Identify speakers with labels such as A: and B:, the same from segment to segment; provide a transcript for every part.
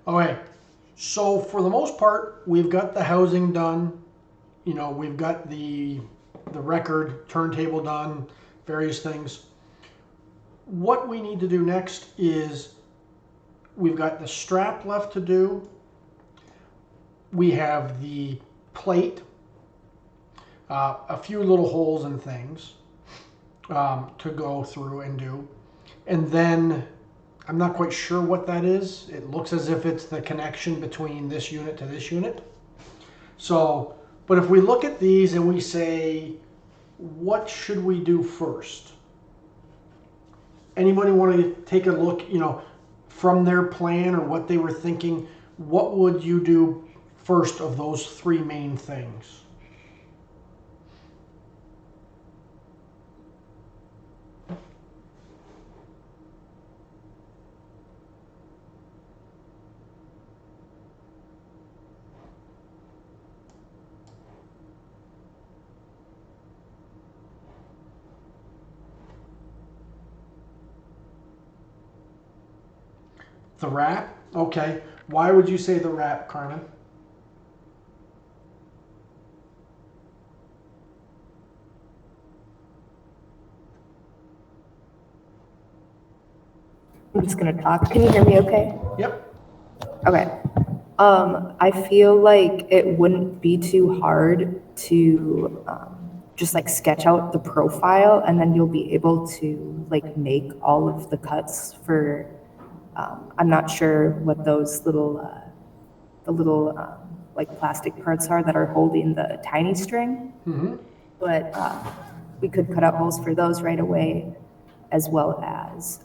A: Okay, so for the most part, we've got the housing done. You know, we've got the record turntable done, various things. What we need to do next is we've got the strap left to do. We have the plate, a few little holes and things to go through and do. And then I'm not quite sure what that is. It looks as if it's the connection between this unit to this unit. So, but if we look at these and we say, what should we do first? Anybody want to take a look, you know, from their plan or what they were thinking? What would you do first of those three main things? The wrap? Okay. Why would you say the wrap, Carmen?
B: I'm just gonna talk. Can you hear me okay?
A: Yep.
B: Okay. I feel like it wouldn't be too hard to just like sketch out the profile, and then you'll be able to like make all of the cuts for, I'm not sure what those little, like plastic parts are that are holding the tiny string.
A: Mm-hmm.
B: But we could cut out holes for those right away, as well as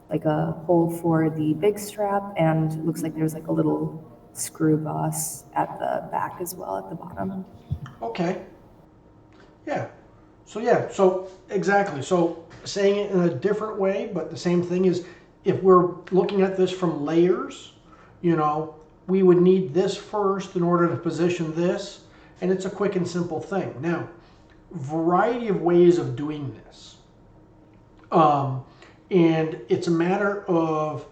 B: like a hole for the big strap, and it looks like there's like a little screw boss at the back as well at the bottom.
A: Okay. Yeah. So exactly. So saying it in a different way, but the same thing is if we're looking at this from layers, you know, we would need this first in order to position this, and it's a quick and simple thing. Now, variety of ways of doing this. And it's a matter of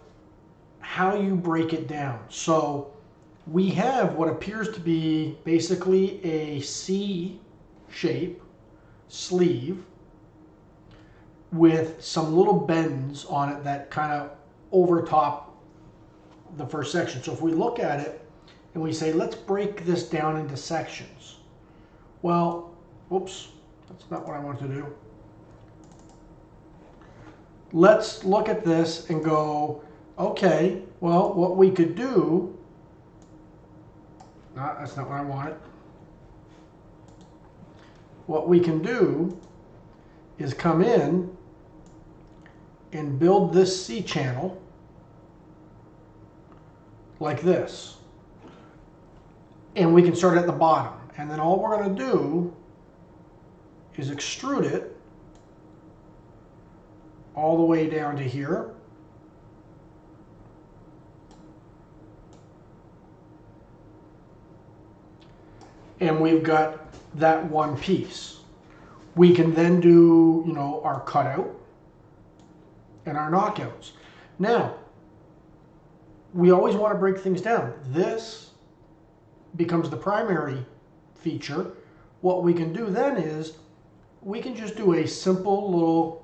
A: how you break it down. So we have what appears to be basically a C shape sleeve with some little bends on it that kind of overtop the first section. So if we look at it and we say, let's break this down into sections. Well, whoops, that's not what I want to do. Let's look at this and go, okay, well, what we could do, that's not what I wanted. What we can do is come in and build this C channel like this. And we can start at the bottom. And then all we're going to do is extrude it all the way down to here. And we've got that one piece. We can then do, you know, our cutout and our knockouts. Now, we always want to break things down. This becomes the primary feature. What we can do then is we can just do a simple little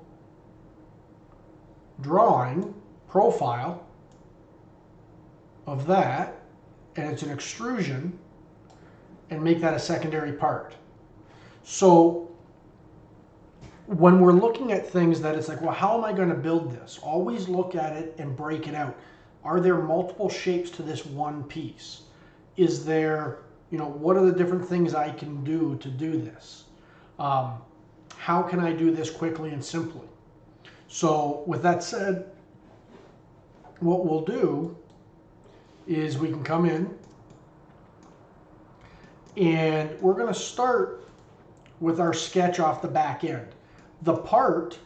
A: drawing profile of that, and it's an extrusion, and make that a secondary part. So when we're looking at things that it's like, well, how am I going to build this? Always look at it and break it out. Are there multiple shapes to this one piece? Is there, you know, what are the different things I can do to do this? How can I do this quickly and simply? So with that said, what we'll do is we can come in and we're going to start with our sketch off the back end. The part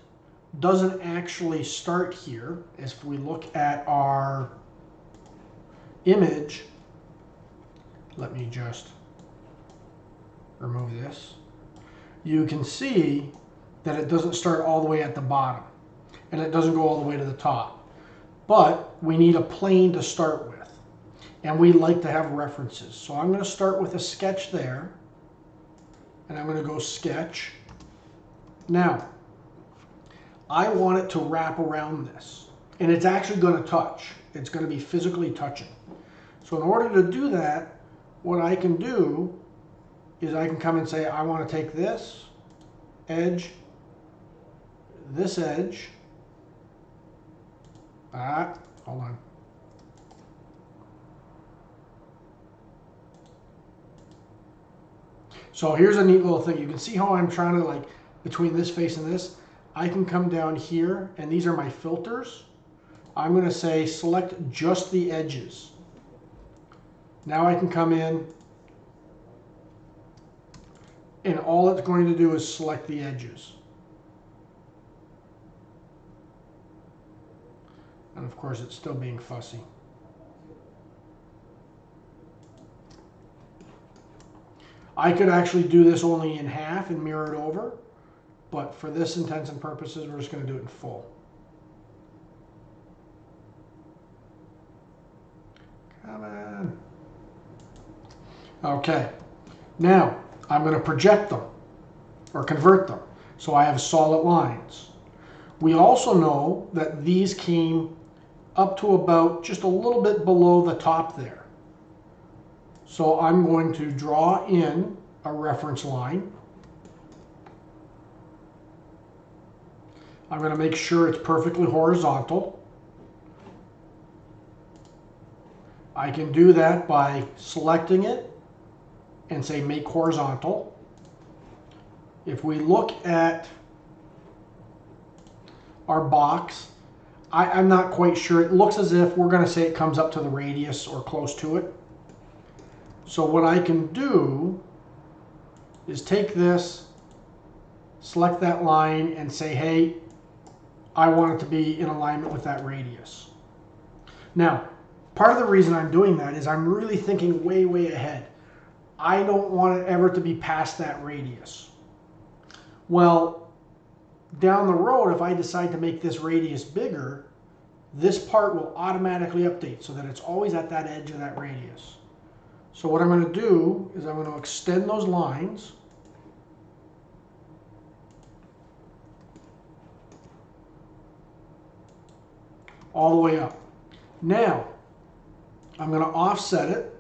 A: doesn't actually start here. If we look at our image, let me just remove this. You can see that it doesn't start all the way at the bottom, and it doesn't go all the way to the top. But we need a plane to start with. And we like to have references. So I'm going to start with a sketch there. And I'm going to go sketch. Now, I want it to wrap around this. And it's actually going to touch. It's going to be physically touching. So in order to do that, what I can do is I can come and say, I want to take this edge, hold on. So here's a neat little thing. You can see how I'm trying to, like, between this face and this, I can come down here, and these are my filters. I'm going to say select just the edges. Now I can come in, and all it's going to do is select the edges. And of course it's still being fussy. I could actually do this only in half and mirror it over, but for this intents and purposes, we're just going to do it in full. Come on. Okay. Now, I'm going to project them, or convert them, so I have solid lines. We also know that these came up to about just a little bit below the top there. So I'm going to draw in a reference line. I'm going to make sure it's perfectly horizontal. I can do that by selecting it and say make horizontal. If we look at our box, I'm not quite sure. It looks as if we're going to say it comes up to the radius or close to it. So what I can do is take this, select that line, and say, hey, I want it to be in alignment with that radius. Now, part of the reason I'm doing that is I'm really thinking way, way ahead. I don't want it ever to be past that radius. Well, down the road, if I decide to make this radius bigger, this part will automatically update so that it's always at that edge of that radius. So what I'm going to do is I'm going to extend those lines. All the way up. Now, I'm going to offset it.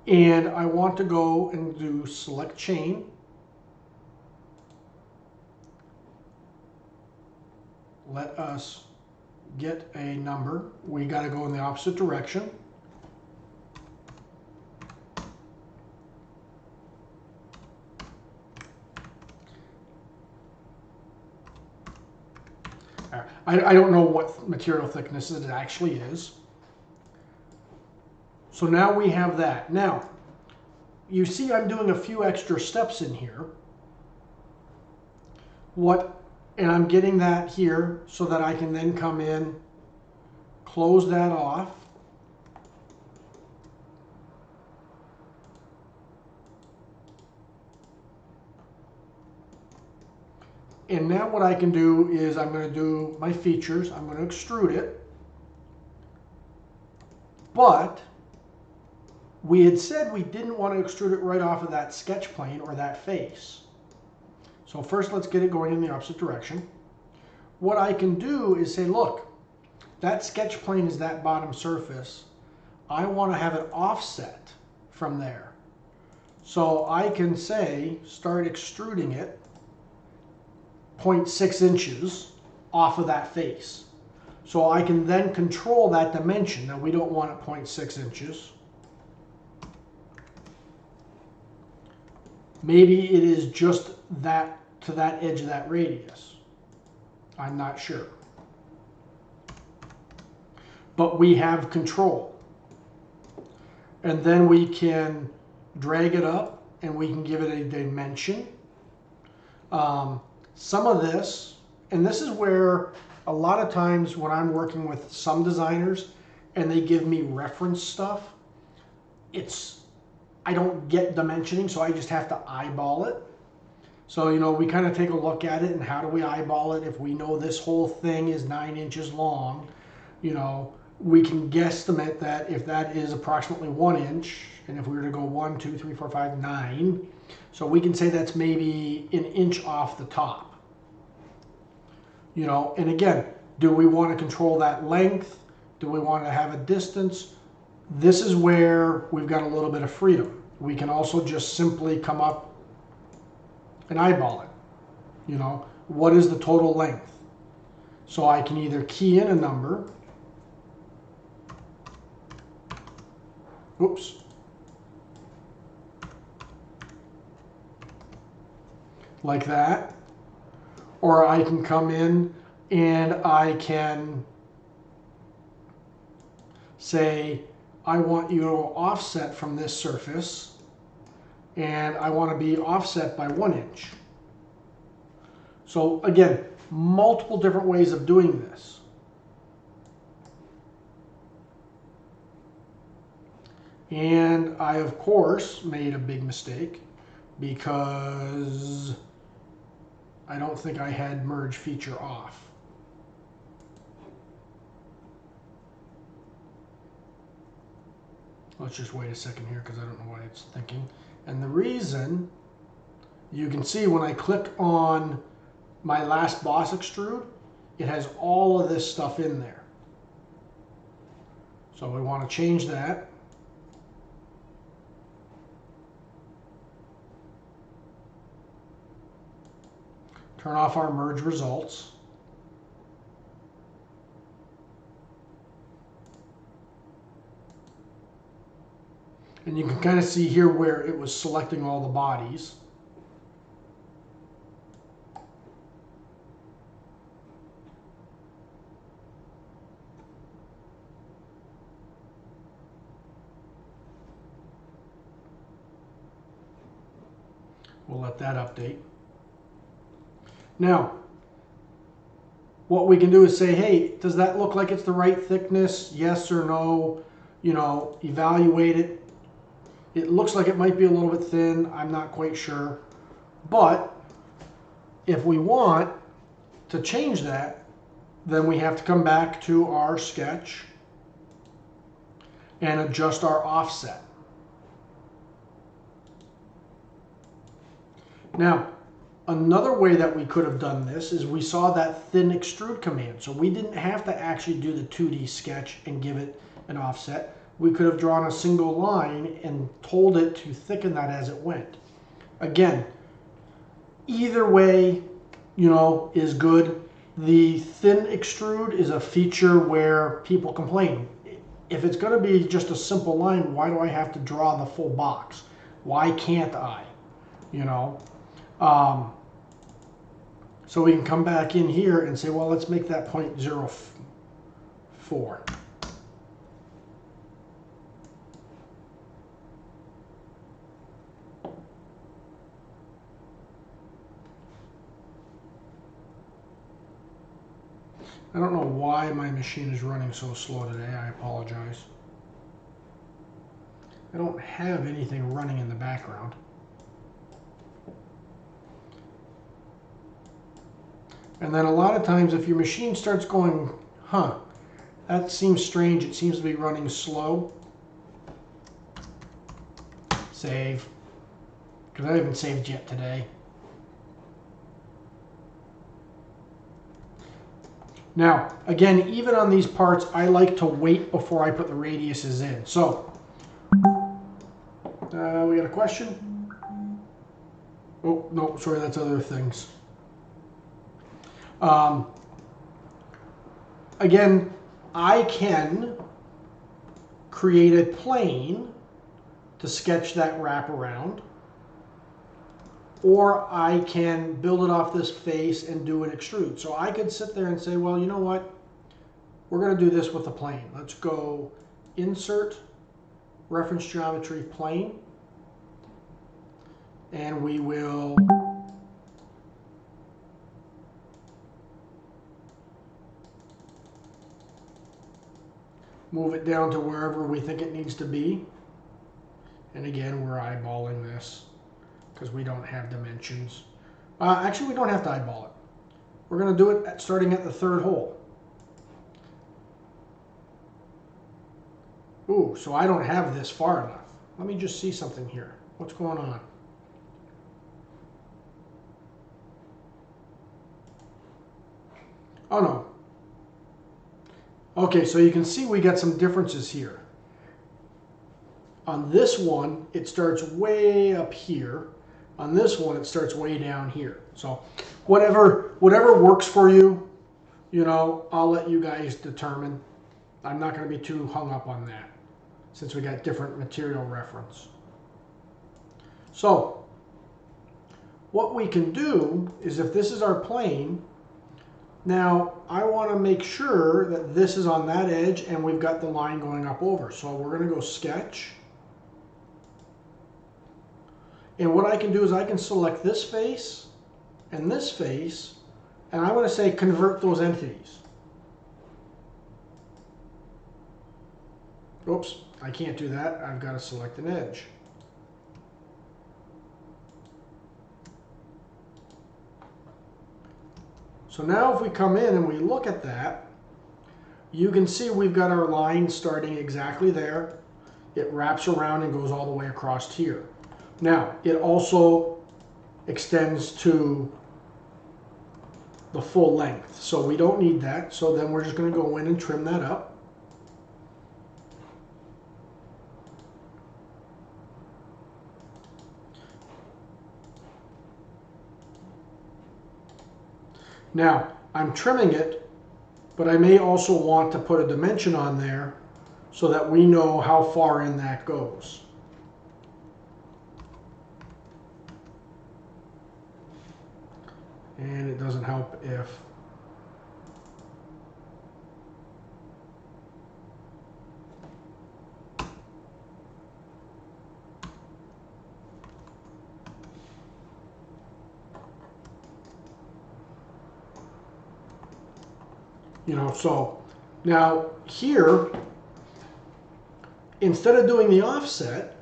A: And I want to go and do select chain. Let us get a number. We got to go in the opposite direction. I don't know what material thickness it actually is. So now we have that. Now, you see I'm doing a few extra steps in here. And I'm getting that here so that I can then come in, close that off. And now what I can do is I'm going to do my features. I'm going to extrude it. But we had said we didn't want to extrude it right off of that sketch plane or that face. So first let's get it going in the opposite direction. What I can do is say, look, that sketch plane is that bottom surface. I want to have it offset from there. So I can say, start extruding it 0.6 inches off of that face. So I can then control that dimension. Now we don't want it 0.6 inches. Maybe it is just that to that edge of that radius. I'm not sure. But we have control. And then we can drag it up and we can give it a dimension. Some of this, and this is where a lot of times when I'm working with some designers and they give me reference stuff, I don't get dimensioning, so I just have to eyeball it. So, you know, we kind of take a look at it and how do we eyeball it if we know this whole thing is 9 inches long, you know, we can guesstimate that if that is approximately 1 inch, and if we were to go 1, 2, 3, 4, 5, 9, so we can say that's maybe an inch off the top. You know, and again, do we want to control that length? Do we want to have a distance? This is where we've got a little bit of freedom. We can also just simply come up and eyeball it. You know, what is the total length? So I can either key in a number. Oops. Like that. Or I can come in and I can say, I want you to offset from this surface, and I want to be offset by 1 inch. So again, multiple different ways of doing this. And I, of course, made a big mistake because I don't think I had merge feature off. Let's just wait a second here because I don't know why it's thinking. And the reason, you can see when I click on my last boss extrude, it has all of this stuff in there. So we want to change that. Turn off our merge results. And you can kind of see here where it was selecting all the bodies. We'll let that update. Now, what we can do is say, hey, does that look like it's the right thickness? Yes or no? You know, evaluate it. It looks like it might be a little bit thin. I'm not quite sure. But if we want to change that, then we have to come back to our sketch and adjust our offset. Now, another way that we could have done this is we saw that thin extrude command. So we didn't have to actually do the 2D sketch and give it an offset. We could have drawn a single line and told it to thicken that as it went. Again, either way, you know, is good. The thin extrude is a feature where people complain. If it's going to be just a simple line, why do I have to draw the full box? Why can't I? You know? So we can come back in here and say, well, let's make that 0.04. I don't know why my machine is running so slow today. I apologize. I don't have anything running in the background. And then a lot of times if your machine starts going, that seems strange, it seems to be running slow, save, because I haven't saved yet today. Now, again, even on these parts, I like to wait before I put the radiuses in. So, we got a question? Oh, no, sorry, that's other things. Again, I can create a plane to sketch that wraparound, or I can build it off this face and do an extrude. So I could sit there and say, well, you know what? We're going to do this with a plane. Let's go Insert, Reference Geometry, Plane, and we will move it down to wherever we think it needs to be. And again, we're eyeballing this because we don't have dimensions. Actually, we don't have to eyeball it. We're going to do it starting at the third hole. Ooh, so I don't have this far enough. Let me just see something here. What's going on? Oh no. Okay, so you can see we got some differences here. On this one, it starts way up here. On this one, it starts way down here. So whatever works for you, I'll let you guys determine. I'm not going to be too hung up on that since we got different material reference. So what we can do is, if this is our plane, now I want to make sure that this is on that edge and we've got the line going up over. So we're going to go sketch. And what I can do is I can select this face, and I want to say convert those entities. Oops, I can't do that. I've got to select an edge. So now if we come in and we look at that, you can see we've got our line starting exactly there. It wraps around and goes all the way across here. Now, it also extends to the full length, so we don't need that. So then we're just going to go in and trim that up. Now, I'm trimming it, but I may also want to put a dimension on there so that we know how far in that goes. And it doesn't help if so now here, instead of doing the offset,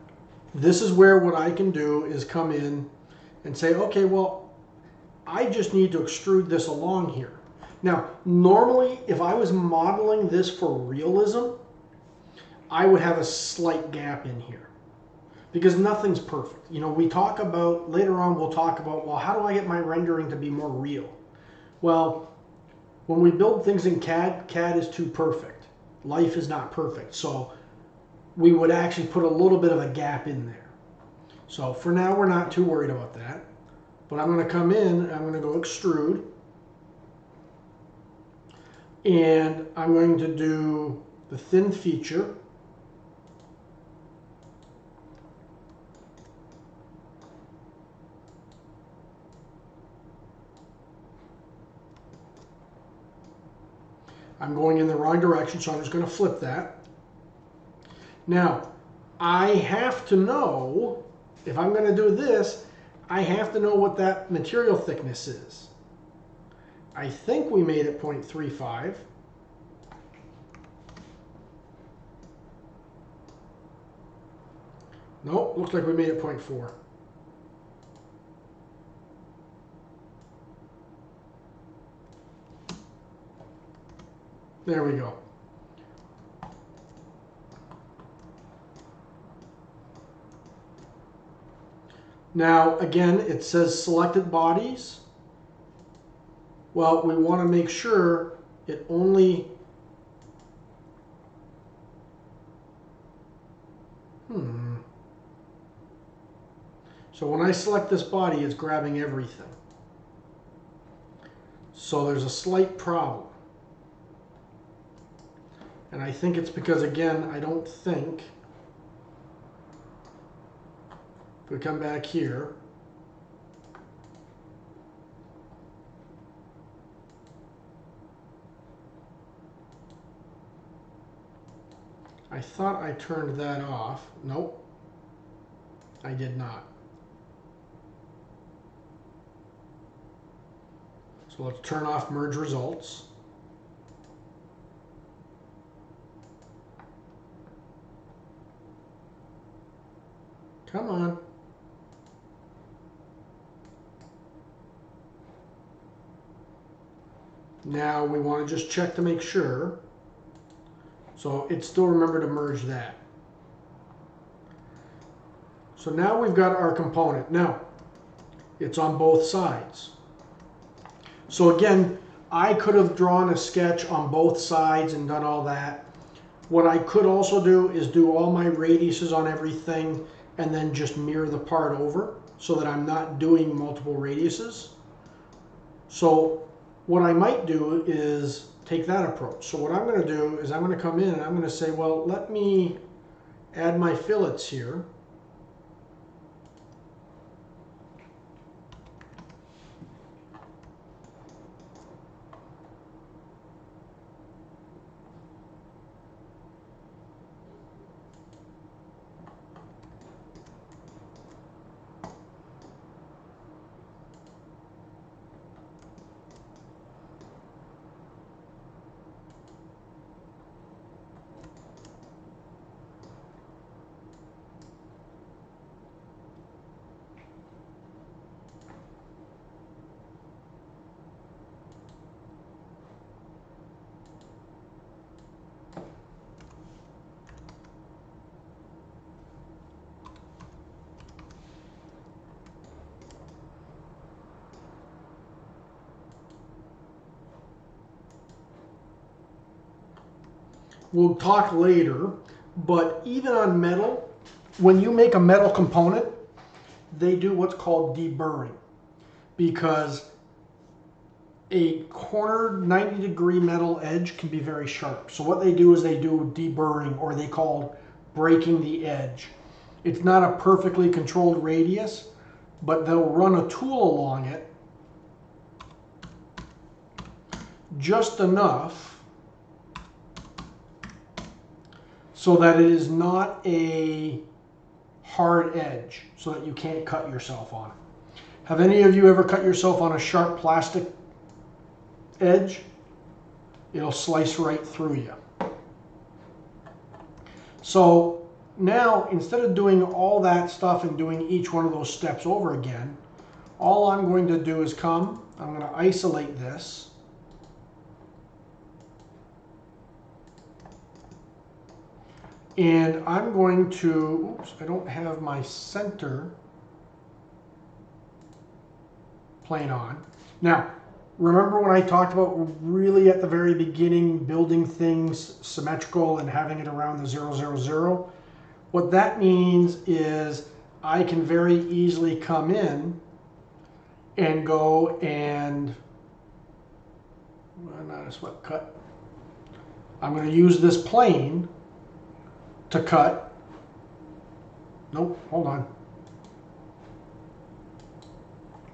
A: this is where what I can do is come in and say, okay, well, I just need to extrude this along here. Now, normally, if I was modeling this for realism, I would have a slight gap in here because nothing's perfect. We talk about, later on, we'll talk about, well, how do I get my rendering to be more real? Well, when we build things in CAD, CAD is too perfect. Life is not perfect. So we would actually put a little bit of a gap in there. So for now, we're not too worried about that. But I'm going to come in, and I'm going to go extrude. And I'm going to do the thin feature. I'm going in the wrong direction, so I'm just going to flip that. Now, I have to know, if I'm going to do this, I have to know what that material thickness is. I think we made it 0.35. Nope, looks like we made it 0.4. There we go. Now, again, it says selected bodies. Well, we want to make sure it only... So when I select this body, it's grabbing everything. So there's a slight problem. And I think it's because, again, I don't think... If we come back here, I thought I turned that off. Nope, I did not. So let's turn off merge results. Come on. Now we want to just check to make sure. So it still remember to merge that. So now we've got our component. Now, it's on both sides. So again, I could have drawn a sketch on both sides and done all that. What I could also do is do all my radiuses on everything and then just mirror the part over so that I'm not doing multiple radiuses. So what I might do is take that approach. So what I'm going to do is I'm going to come in and I'm going to say, well, let me add my fillets here. We'll talk later, but even on metal, when you make a metal component, they do what's called deburring, because a cornered 90-degree metal edge can be very sharp. So what they do is they do deburring, or they call breaking the edge. It's not a perfectly controlled radius, but they'll run a tool along it just enough so that it is not a hard edge, so that you can't cut yourself on it. Have any of you ever cut yourself on a sharp plastic edge? It'll slice right through you. So now, instead of doing all that stuff and doing each one of those steps over again, all I'm going to do is I'm going to isolate this. And I'm going to, oops, I don't have my center plane on. Now, remember when I talked about really at the very beginning building things symmetrical and having it around the 0, 0, 0? What that means is I can very easily come in and go and, well, not a swept cut. I'm going to use this plane to cut. Nope, hold on.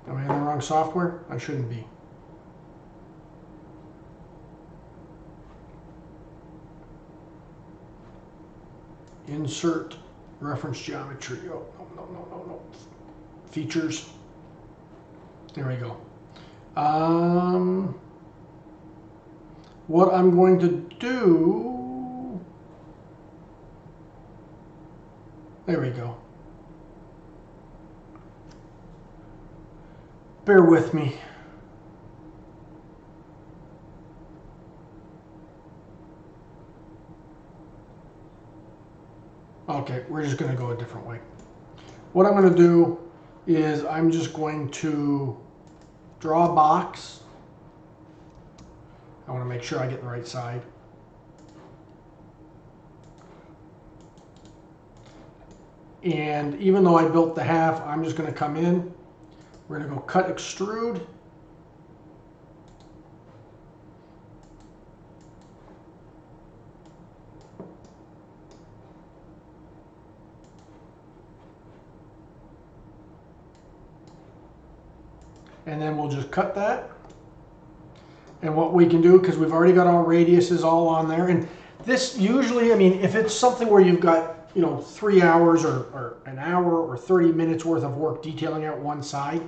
A: Am I in the wrong software? I shouldn't be. Insert reference geometry. Oh, no. Features. There we go. What I'm going to do, there we go. Bear with me. Okay, we're just going to go a different way. What I'm going to do is I'm just going to draw a box. I want to make sure I get the right side. And even though I built the half, I'm just going to come in. We're going to go cut extrude. And then we'll just cut that. And what we can do, because we've already got our radiuses all on there, and this usually, I mean, if it's something where you've got, 3 hours or an hour or 30 minutes worth of work detailing out one side,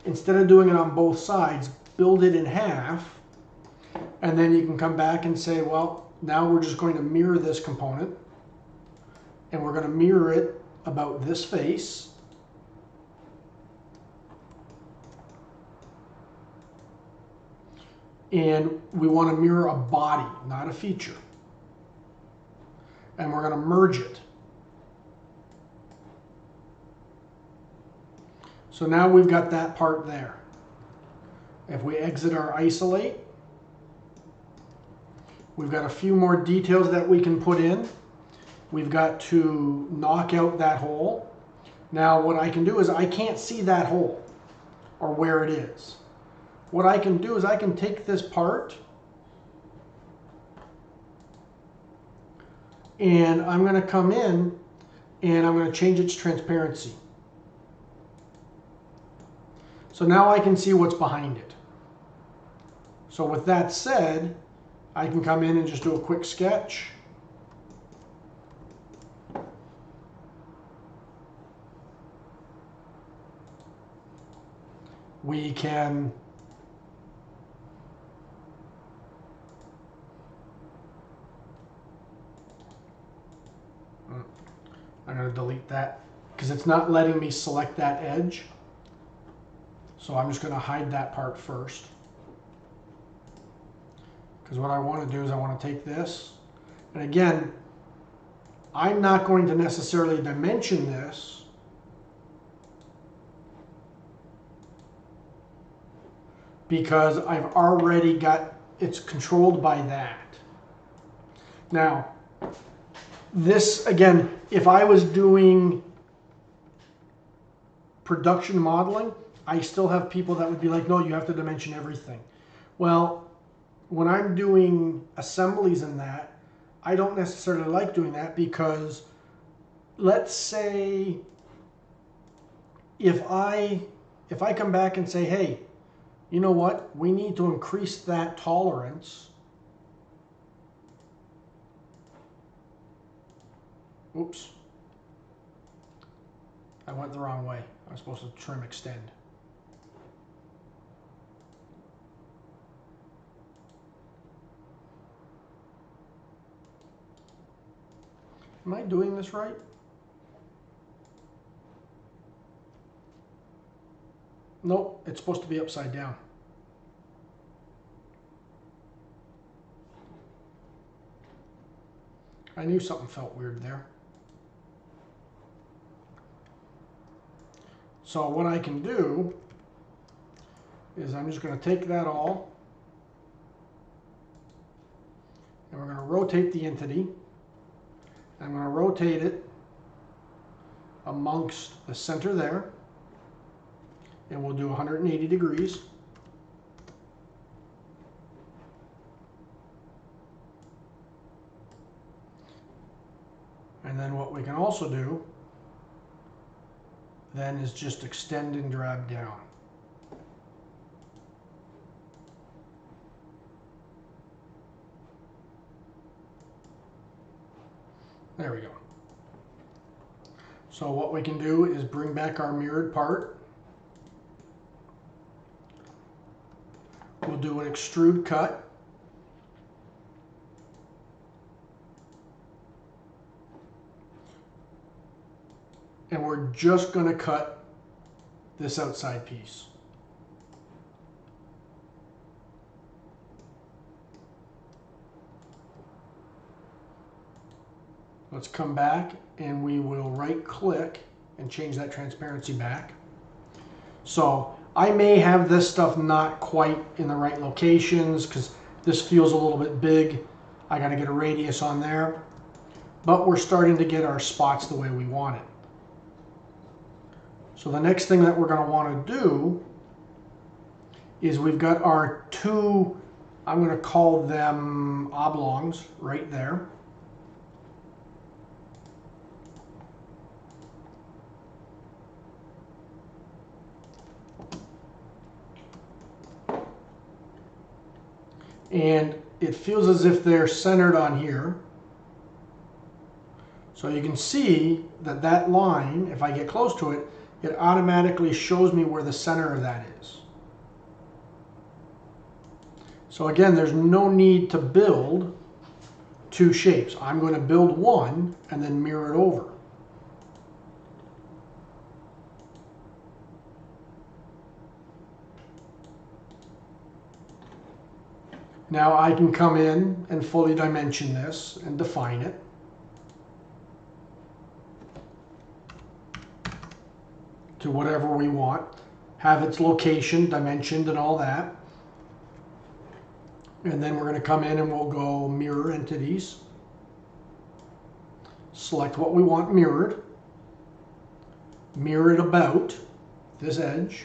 A: instead of doing it on both sides, build it in half, and then you can come back and say, well, now we're just going to mirror this component, and we're going to mirror it about this face. And we want to mirror a body, not a feature. And we're going to merge it. So now we've got that part there. If we exit our isolate, we've got a few more details that we can put in. We've got to knock out that hole. Now what I can do is I can't see that hole or where it is. What I can do is I can take this part and I'm going to come in and I'm going to change its transparency. So now I can see what's behind it. So with that said, I can come in and just do a quick sketch. We can I'm going to delete that because it's not letting me select that edge. So I'm just going to hide that part first. Because what I want to do is I want to take this, and again, I'm not going to necessarily dimension this because I've already got, it's controlled by that. Now, this, again, if I was doing production modeling, I still have people that would be like, no, you have to dimension everything. Well, when I'm doing assemblies in that, I don't necessarily like doing that because let's say if I come back and say, hey, you know what, we need to increase that tolerance. Oops. I went the wrong way. I was supposed to trim extend. Am I doing this right? Nope, it's supposed to be upside down. I knew something felt weird there. So what I can do is I'm just going to take that all and we're going to rotate the entity. I'm going to rotate it amongst the center there, and we'll do 180 degrees. And then what we can also do then is just extend and drag down. There we go. So what we can do is bring back our mirrored part. We'll do an extrude cut. And we're just going to cut this outside piece. Let's come back and we will right click and change that transparency back. So I may have this stuff not quite in the right locations because this feels a little bit big. I got to get a radius on there, but we're starting to get our spots the way we want it. So the next thing that we're going to want to do is we've got our two, I'm going to call them oblongs right there. And it feels as if they're centered on here. So you can see that that line, if I get close to it, it automatically shows me where the center of that is. So again, there's no need to build two shapes. I'm going to build one and then mirror it over. Now I can come in and fully dimension this and define it. to whatever we want, have its location dimensioned and all that. And then we're going to come in and we'll go mirror entities. Select what we want mirrored. Mirror it about this edge.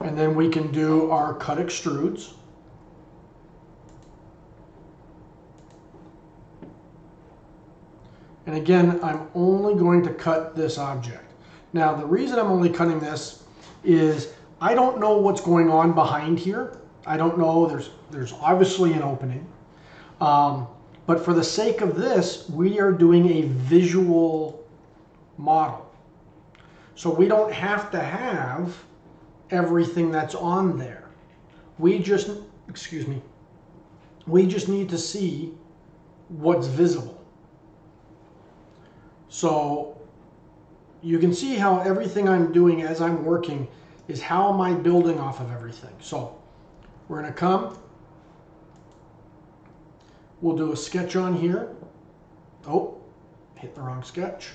A: And then we can do our cut extrudes. And again, I'm only going to cut this object. Now, the reason I'm only cutting this is I don't know what's going on behind here. I don't know, there's obviously an opening. But for the sake of this, we are doing a visual model. So we don't have to have everything that's on there. We just, we just need to see what's visible. So you can see how everything I'm doing as I'm working is how am I building off of everything. So we're going to come, we'll do a sketch on here. Oh, hit the wrong sketch.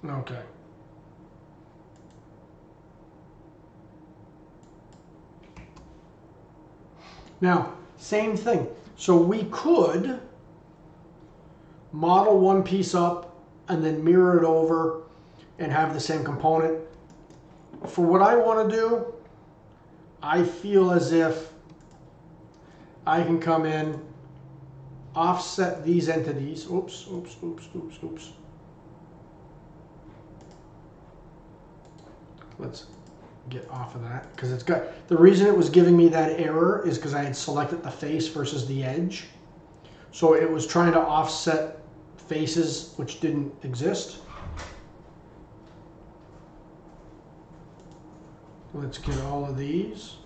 A: Okay. Now, same thing. So we could model one piece up and then mirror it over and have the same component. For what I want to do, I feel as if I can come in, offset these entities. Oops, oops, oops, oops, oops. Let's get off of that because it's got, the reason it was giving me that error is because I had selected the face versus the edge. So it was trying to offset faces which didn't exist. Let's get all of these.